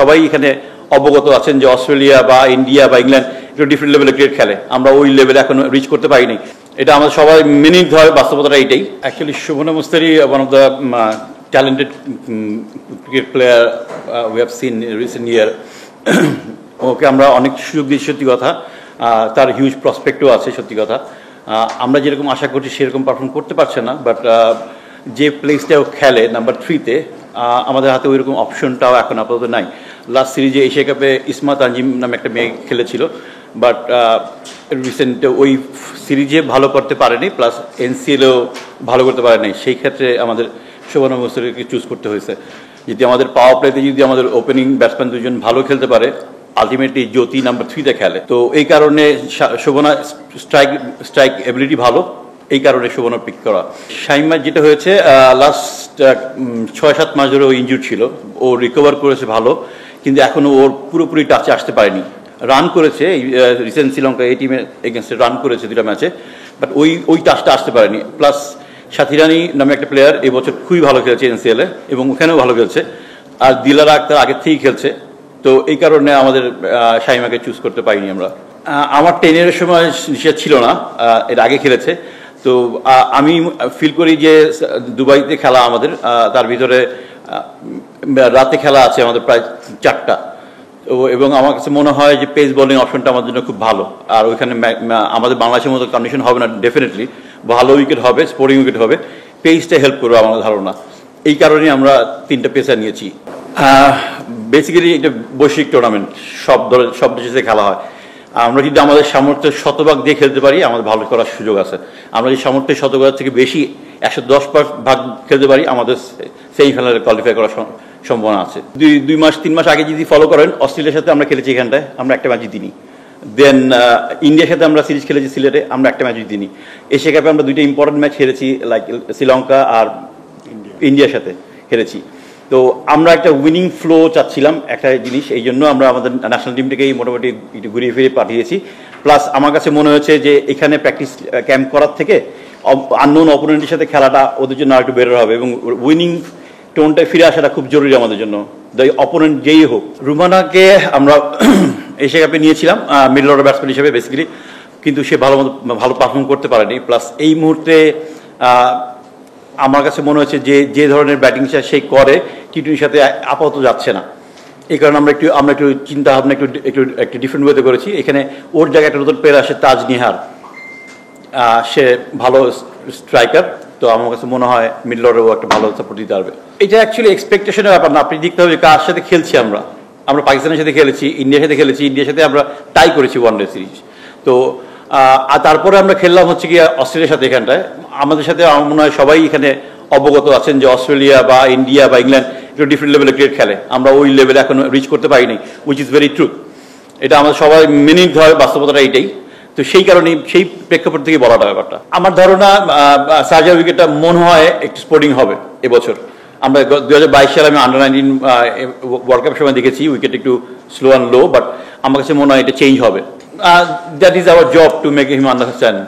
সবাই এখানে অবগত আছেন যে অস্ট্রেলিয়া বা ইন্ডিয়া বা ইংল্যান্ড একটু ডিফারেন্ট লেভেলে ক্রিকেট খেলে, আমরা ওই লেভেলে এখনো রিচ করতে পারিনি। এটা আমাদের সবাই মেনে নিতে হয়, বাস্তবতাটা এইটাই। Actually Shobhana Mustari one of the talented cricket player we have seen in recent year. ওকে আমরা অনেক সুযোগ দিয়েছি, সত্যি কথা। তার হিউজ প্রসপেক্টও আছে, সত্যি কথা। আমরা যেরকম আশা করছি সেরকম পারফর্ম করতে পারছে না, বাট যে প্লেসটাও খেলে নাম্বার 3-তে, আমাদের হাতে ওই রকম অপশনটাও এখন আপাতত নাই। লাস্ট সিরিজে এশিয়া কাপে ইসমা তানজিম নামে একটা মেয়ে খেলেছিল, বাট রিসেন্ট ওই সিরিজে ভালো করতে পারেনি, প্লাস এনসিএলেও ভালো করতে পারেনি। সেই ক্ষেত্রে আমাদের শোভনা মুস্তারিকে চুজ করতে হয়েছে। যদি আমাদের পাওয়ার প্লেতে যদি আমাদের ওপেনিং ব্যাটসম্যান দুজন ভালো খেলতে পারে, আলটিমেটলি জ্যোতি নাম্বার 3-তে খেলে, তো এই কারণে শোভনা স্ট্রাইক এবিলিটি ভালো, এই কারণে শোভনা পিক করা। শাইমা যেটা হয়েছে, লাস্ট 6-7 মাস ধরে ও ইনজুর ছিল, ও রিকভার করেছে ভালো, কিন্তু এখনও ওর পুরোপুরি টাচে আসতে পারেনি। রান করেছে রিসেন্ট শ্রীলঙ্কা এই টিমের এগেনস্টে, রান করেছে 2টা ম্যাচে, বাট ওই টাচটা আসতে পারেনি। প্লাস সাথী রানী নামে একটা প্লেয়ার এবছর খুবই ভালো খেলছে এনসিএলে, এবং ওখানেও ভালো খেলছে, আর দিলারা আক্তার আগের থেকেই খেলছে, তো এই কারণে আমাদের শাইমাকে চুজ করতে পারিনি আমরা। আমার 10-এর সময় সে ছিল না, এর আগে খেলেছে, তো আমি ফিল করি যে দুবাইতে খেলা আমাদের, তার ভিতরে রাতে খেলা আছে আমাদের প্রায় 4টা, এবং আমার কাছে মনে হয় যে পেস বোলিং অপশনটা আমাদের জন্য খুব ভালো। আর ওইখানে আমাদের বাংলাদেশের মতো কন্ডিশন হবে না, ডেফিনেটলি ভালো উইকেট হবে, স্পোর্টিং উইকেট হবে, পেসটা হেল্প করবে আমার ধারণা। এই কারণেই আমরা 3টা পেসার নিয়েছি। বেসিক্যালি এটা বৈশ্বিক টুর্নামেন্ট, সব দেশে খেলা হয়। আমরা যদি আমাদের সামর্থ্য শতভাগ দিয়ে খেলতে পারি, আমাদের ভালো করার সুযোগ আছে। আমরা যদি সামর্থ্যের শতভাগের থেকে বেশি 110% খেলতে পারি, আমাদের সেমিফাইনালে কোয়ালিফাই করার সম্ভাবনা আছে। 2-3 মাস আগে যদি ফলো করেন, অস্ট্রেলিয়ার সাথে আমরা খেলেছি, এখানটায় আমরা একটা ম্যাচ জিতিনি। দেন ইন্ডিয়ার সাথে আমরা সিরিজ খেলেছি সিলেটে, আমরা একটা ম্যাচ জিতিনি। এশিয়া কাপে আমরা 2টা ইম্পর্টেন্ট ম্যাচ খেলেছি, লাইক শ্রীলঙ্কা আর ইন্ডিয়ার সাথে খেলেছি। তো আমরা একটা উইনিং ফ্লো চাচ্ছিলাম, একটা জিনিস, এই জন্য আমরা আমাদের ন্যাশনাল টিমটাকেই মোটামুটি একটু ঘুরিয়ে ফিরিয়ে পাঠিয়েছি। প্লাস আমার কাছে মনে হয়েছে যে এখানে প্র্যাকটিস ক্যাম্প করার থেকে আননোন অপোনেন্টের সাথে খেলাটা ওদের জন্য আরেকটু বেটার হবে, এবং উইনিং টোনটায় ফিরে আসাটা খুব জরুরি আমাদের জন্য, অপোনেন্ট যেই হোক। রুমানাকে আমরা এশিয়া কাপে নিয়েছিলাম মিডল অর্ডার ব্যাটসম্যান হিসেবে বেসিক্যালি, কিন্তু সে ভালো পারফর্ম করতে পারেনি। প্লাস এই মুহূর্তে আমার কাছে মনে হচ্ছে যে ধরনের ব্যাটিং সে করে টি20 সাথে আপাতত যাচ্ছে না। এই কারণে আমরা একটু চিন্তা ভাবনা একটু ডিফারেন্ট ওয়েতে করেছি। এখানে ওর জায়গায় একটা নতুন প্লেয়ার আসে তাজ নিহার, সে ভালো স্ট্রাইকার, তো আমার কাছে মনে হয় মিডল অর্ডারেও একটা ভালো সাপোর্ট দিতে পারবে। এটা অ্যাকচুয়ালি এক্সপেকটেশনের ব্যাপার না, আপনি দেখতে হবে কার সাথে খেলছি। আমরা পাকিস্তানের সাথে খেলেছি, ইন্ডিয়ার সাথে খেলেছি, ইন্ডিয়ার সাথে আমরা টাই করেছি ওয়ানডে সিরিজ, তো আর তারপরে আমরা খেললাম হচ্ছে কি অস্ট্রেলিয়ার সাথে। এখানটায় আমাদের সাথে আমার মনে হয় সবাই এখানে অবগত আছেন যে অস্ট্রেলিয়া বা ইন্ডিয়া বা ইংল্যান্ড একটু ডিফারেন্ট লেভেলে ক্রিকেট খেলে, আমরা ওই লেভেলে এখনো রিচ করতে পারিনি, উইচ ইজ ভেরি ট্রু। এটা আমাদের সবাই মেনে নিতে হয়, বাস্তবতাটা এইটাই। তো সেই কারণে সেই প্রেক্ষাপট থেকে বলাটা ব্যাপারটা। আমার ধারণা সার্জার উইকেটটা মনে হয় একটু স্পোর্টিং হবে এবছর। আমরা 2022 সালে আমি আন্ডার-19 ওয়ার্ল্ড কাপের সময় দেখেছি উইকেট একটু স্লো অ্যান্ড লো, বাট আমার কাছে মনে হয় এটা চেঞ্জ হবে। That is our job to make him understand